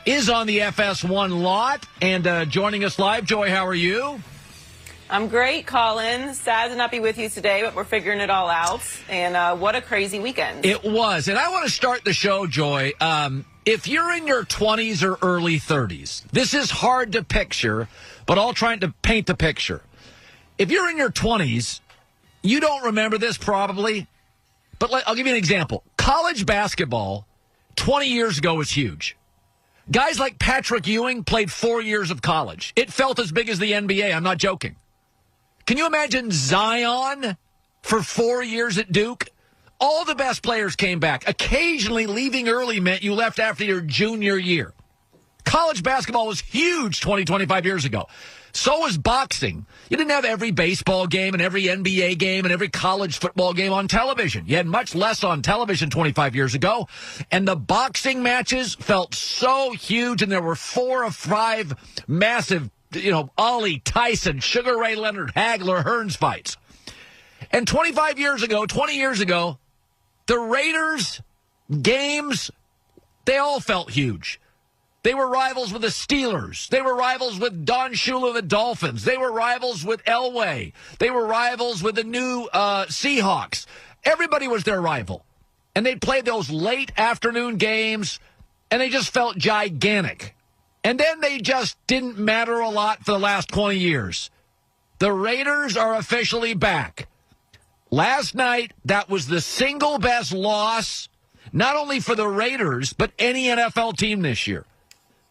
is on the FS1 lot. And joining us live, Joy, how are you? I'm great, Colin. Sad to not be with you today, but we're figuring it all out. And what a crazy weekend. It was. And I want to start the show, Joy. If you're in your 20s or early 30s, this is hard to picture, but I'll try to paint the picture. If you're in your 20s, you don't remember this probably, but I'll give you an example. College basketball 20 years ago was huge. Guys like Patrick Ewing played 4 years of college. It felt as big as the NBA. I'm not joking. Can you imagine Zion for 4 years at Duke? All the best players came back. Occasionally, leaving early meant you left after your junior year. College basketball was huge 20, 25 years ago. So was boxing. You didn't have every baseball game and every NBA game and every college football game on television. You had much less on television 25 years ago. And the boxing matches felt so huge, and there were 4 or 5 massive, Ollie, Tyson, Sugar Ray Leonard, Hagler, Hearns fights. And 20 years ago, the Raiders games, they all felt huge. They were rivals with the Steelers. They were rivals with Don Shula, the Dolphins. They were rivals with Elway. They were rivals with the new Seahawks. Everybody was their rival. And they played those late afternoon games, and they just felt gigantic. And then they just didn't matter a lot for the last 20 years. The Raiders are officially back. Last night, that was the single best loss, not only for the Raiders, but any NFL team this year.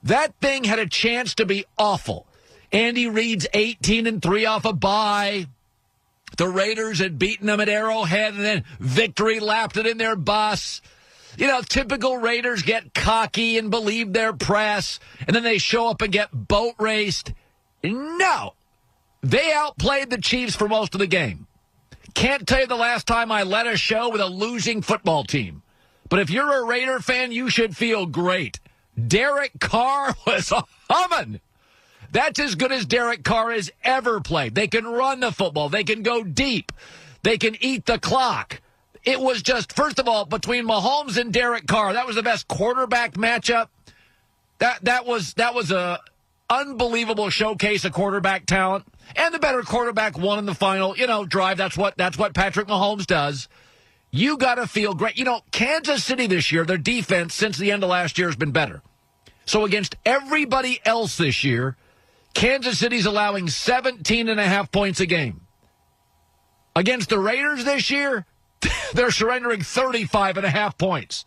That thing had a chance to be awful. Andy Reid's 18-3 off a bye. The Raiders had beaten them at Arrowhead, and then victory lapped it in their bus. Typical Raiders get cocky and believe their press, and then they show up and get boat raced. No. They outplayed the Chiefs for most of the game. Can't tell you the last time I led a show with a losing football team. But if you're a Raider fan, you should feel great. Derek Carr was humming. That's as good as Derek Carr has ever played. They can run the football. They can go deep. They can eat the clock. It was just, first of all, between Mahomes and Derek Carr, that was the best quarterback matchup. That was a unbelievable showcase of quarterback talent. And the better quarterback won in the final, drive. That's what Patrick Mahomes does. You got to feel great. Kansas City this year, their defense since the end of last year has been better. So against everybody else this year, Kansas City's allowing 17.5 points a game. Against the Raiders this year, they're surrendering 35.5 points.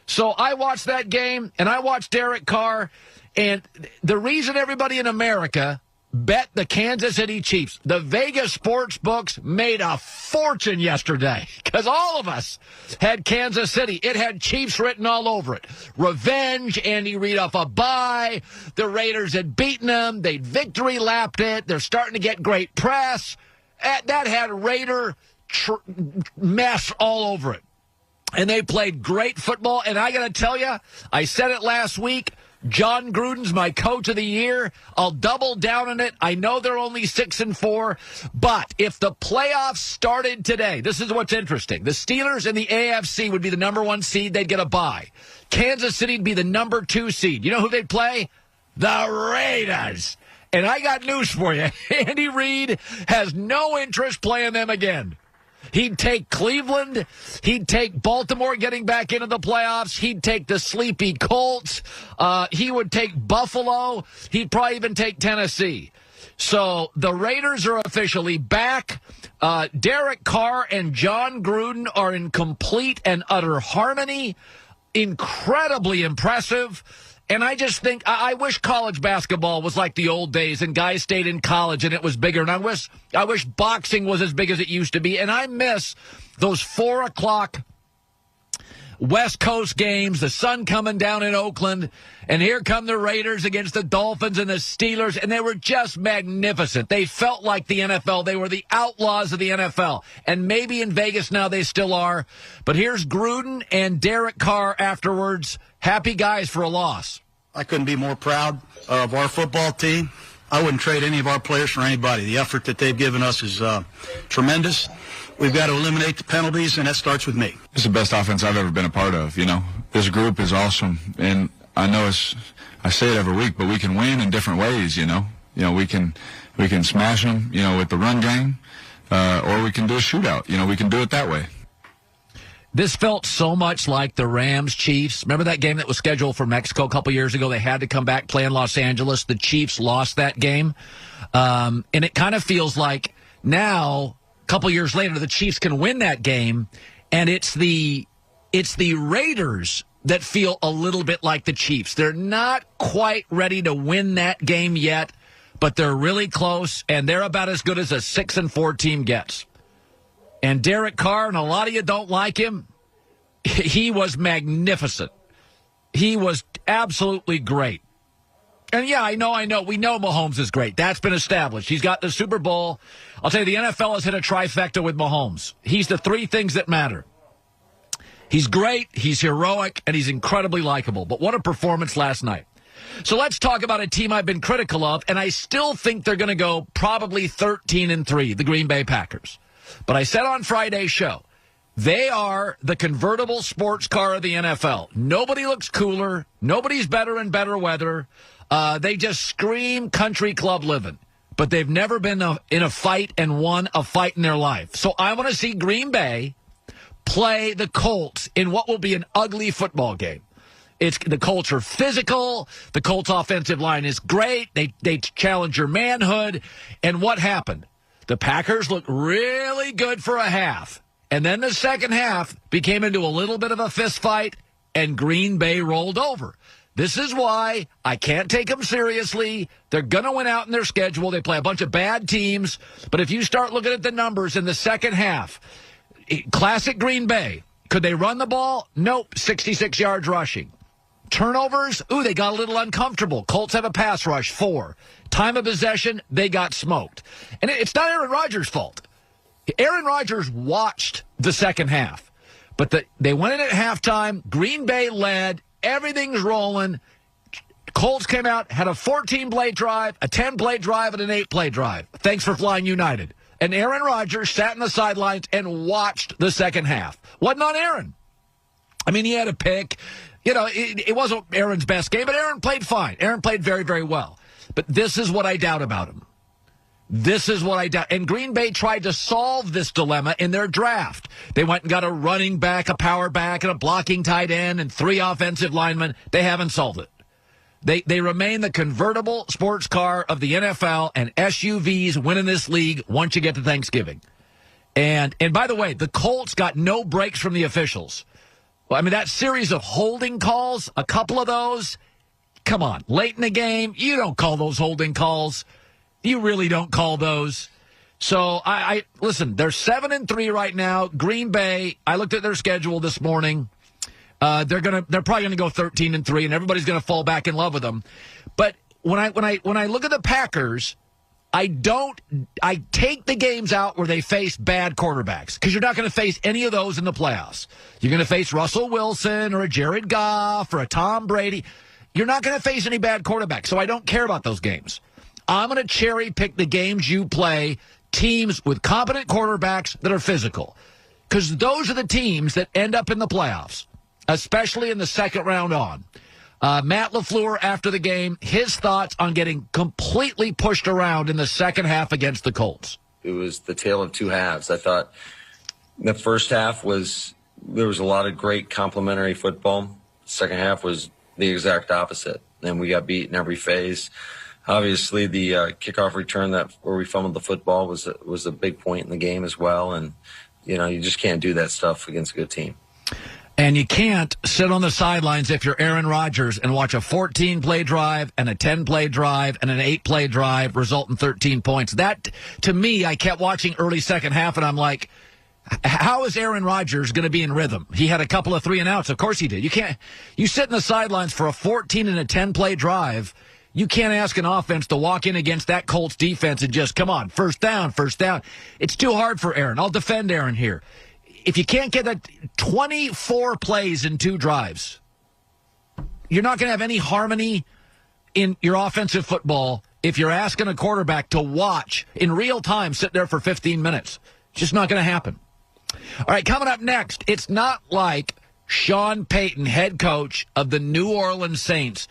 So I watched that game, and I watched Derek Carr, and the reason everybody in America bet the Kansas City Chiefs, the Vegas sports books made a fortune yesterday because all of us had Kansas City. It had Chiefs written all over it. Revenge, Andy Reid off a bye. The Raiders had beaten them. They'd victory lapped it. They're starting to get great press. That had Raider mess all over it. And they played great football. And I got to tell you, I said it last week, John Gruden's my coach of the year. I'll double down on it. I know they're only 6-4, but if the playoffs started today, this is what's interesting. The Steelers in the AFC would be the number 1 seed. They'd get a bye. Kansas City would be the number 2 seed. You know who they'd play? The Raiders. And I got news for you. Andy Reid has no interest playing them again. He'd take Cleveland. He'd take Baltimore getting back into the playoffs. He'd take the sleepy Colts. He would take Buffalo. He'd probably even take Tennessee. So the Raiders are officially back. Derek Carr and John Gruden are in complete and utter harmony. Incredibly impressive. And I just think, I wish college basketball was like the old days and guys stayed in college and it was bigger. And I wish boxing was as big as it used to be. And I miss those 4 o'clock West Coast games, the sun coming down in Oakland, and here come the Raiders against the Dolphins and the Steelers, and they were just magnificent. They felt like the NFL. They were the outlaws of the NFL. And maybe in Vegas now they still are. But here's Gruden and Derek Carr afterwards. Happy guys for a loss. I couldn't be more proud of our football team. I wouldn't trade any of our players for anybody. The effort that they've given us is tremendous. We've got to eliminate the penalties, and that starts with me. It's the best offense I've ever been a part of, you know. This group is awesome, and I know I say it every week, but we can win in different ways, you know. We can smash them, with the run game, or we can do a shootout. We can do it that way. This felt so much like the Rams-Chiefs. Remember that game that was scheduled for Mexico a couple years ago? They had to come back, play in Los Angeles. The Chiefs lost that game. And it kind of feels like now, a couple years later, the Chiefs can win that game, and it's the Raiders that feel a little bit like the Chiefs. They're not quite ready to win that game yet, but they're really close, and they're about as good as a 6-4 team gets. And Derek Carr, and a lot of you don't like him, he was magnificent. He was absolutely great. And yeah, I know. We know Mahomes is great. That's been established. He's got the Super Bowl. I'll tell you, the NFL has hit a trifecta with Mahomes. He's the three things that matter. He's great, he's heroic, and he's incredibly likable. But what a performance last night. So let's talk about a team I've been critical of, and I still think they're going to go probably 13-3, the Green Bay Packers. But I said on Friday's show, they are the convertible sports car of the NFL. Nobody looks cooler. Nobody's better in better weather. They just scream country club living. But they've never been in a fight and won a fight in their life. So I want to see Green Bay play the Colts in what will be an ugly football game. The Colts are physical. The Colts offensive line is great. They challenge your manhood. And what happened? The Packers looked really good for a half. And then the second half became into a little bit of a fist fight, and Green Bay rolled over. This is why I can't take them seriously. They're going to win out in their schedule. They play a bunch of bad teams. But if you start looking at the numbers in the second half, classic Green Bay, could they run the ball? Nope, 66 yards rushing. Turnovers? Ooh, they got a little uncomfortable. Colts have a pass rush, 4. Time of possession, they got smoked. And it's not Aaron Rodgers' fault. Aaron Rodgers watched the second half. But they went in at halftime. Green Bay led. Everything's rolling. Colts came out, had a 14-play drive, a 10-play drive, and an 8-play drive. Thanks for flying United. And Aaron Rodgers sat in the sidelines and watched the second half. Wasn't on Aaron. I mean, he had a pick. It wasn't Aaron's best game, but Aaron played fine. Aaron played very, very well. But this is what I doubt about him. This is what I doubt. And Green Bay tried to solve this dilemma in their draft. They went and got a running back, a power back, and a blocking tight end, and 3 offensive linemen. They haven't solved it. They remain the convertible sports car of the NFL, and SUVs win in this league once you get to Thanksgiving. And by the way, the Colts got no breaks from the officials. Well, I mean, that series of holding calls, a couple of those, come on, late in the game, you don't call those holding calls. You really don't call those. So, I listen, they're 7-3 right now. Green Bay, I looked at their schedule this morning. They're probably gonna go 13-3, and everybody's gonna fall back in love with them. But when I look at the Packers, I take the games out where they face bad quarterbacks, because you're not going to face any of those in the playoffs. You're going to face Russell Wilson or a Jared Goff or a Tom Brady. You're not going to face any bad quarterbacks, so I don't care about those games. I'm going to cherry pick the games you play, teams with competent quarterbacks that are physical, because those are the teams that end up in the playoffs, especially in the second round on. Matt LaFleur, after the game, his thoughts on getting completely pushed around in the second half against the Colts. It was the tale of two halves. I thought the first half there was a lot of great complimentary football. The second half was the exact opposite, and we got beat in every phase. Obviously, the kickoff return where we fumbled the football was a big point in the game as well, and you just can't do that stuff against a good team. And you can't sit on the sidelines if you're Aaron Rodgers and watch a 14-play drive and a 10-play drive and an 8-play drive result in 13 points. That, to me, I kept watching early second half, and I'm like, how is Aaron Rodgers going to be in rhythm? He had a couple of 3-and-outs. Of course he did. You sit in the sidelines for a 14 and a 10-play drive. You can't ask an offense to walk in against that Colts defense and just, come on, first down. It's too hard for Aaron. I'll defend Aaron here. If you can't get that 24 plays in 2 drives, you're not going to have any harmony in your offensive football if you're asking a quarterback to watch in real time, sit there for 15 minutes. It's just not going to happen. All right, coming up next, it's not like Sean Payton, head coach of the New Orleans Saints,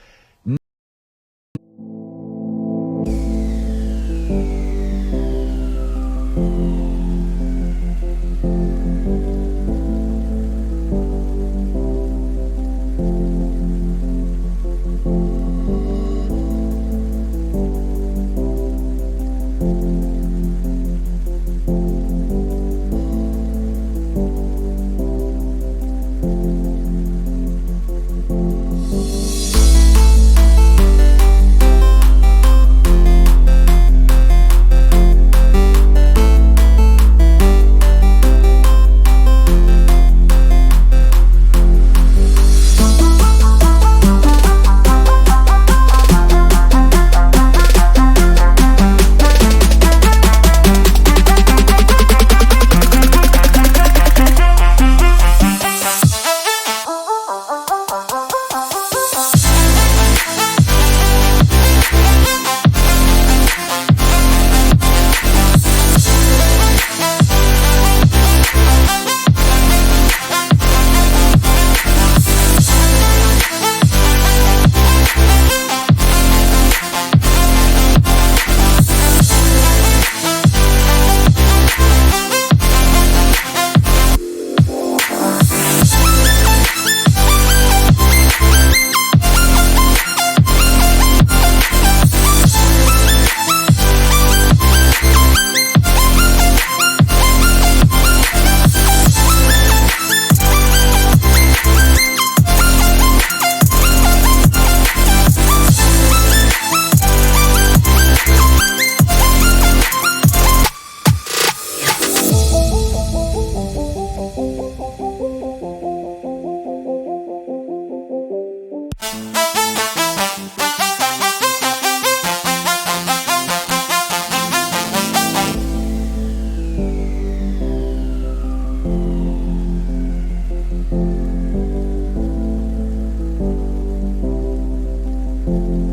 Bye.